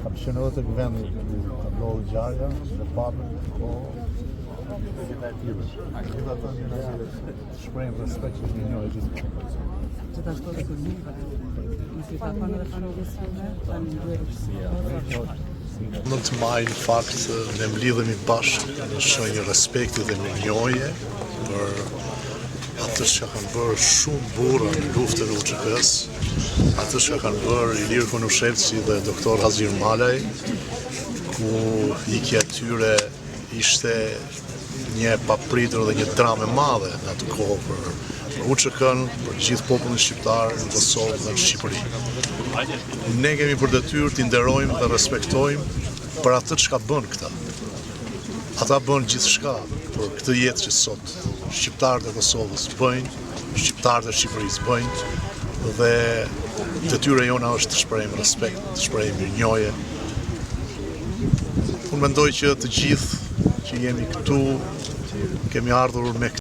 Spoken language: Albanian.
Kam qenë edhe të vendi ku ka ndodhur ngjarja dhe papën, po gjithatë shprehim respekt që minjoj gjithë. Gjithashtu edhe kulturë. Nëse ta kanë edhe familjesine, tani ndërë. Në të majnë fakt ne mlidhemi bashkë në shenjë respekti dhe mirënjohje për atë që kanë bërë shumë burra në luftën e UÇK-s, atë që kanë bërë Ilir Konushevci dhe doktor Hazir Malaj, ku ikja e tyre ishte një papritur dhe një dramë e madhe në atë kohë për UÇK-n, për gjithë popullin shqiptar në Kosovë dhe në Shqipëri. Ne kemi për detyrë t'i nderojmë dhe respektojmë për atë çka bën këta. Ata bën gjithçka për këtë jetë që sot shqiptarët e Kosovës bëjnë, shqiptarët e Shqipërisë bëjnë, dhe detyra jona është të shprehim respekt, të shprehim mirënjohje. Unë mendoj që të gjithë që jemi këtu kemi ardhur me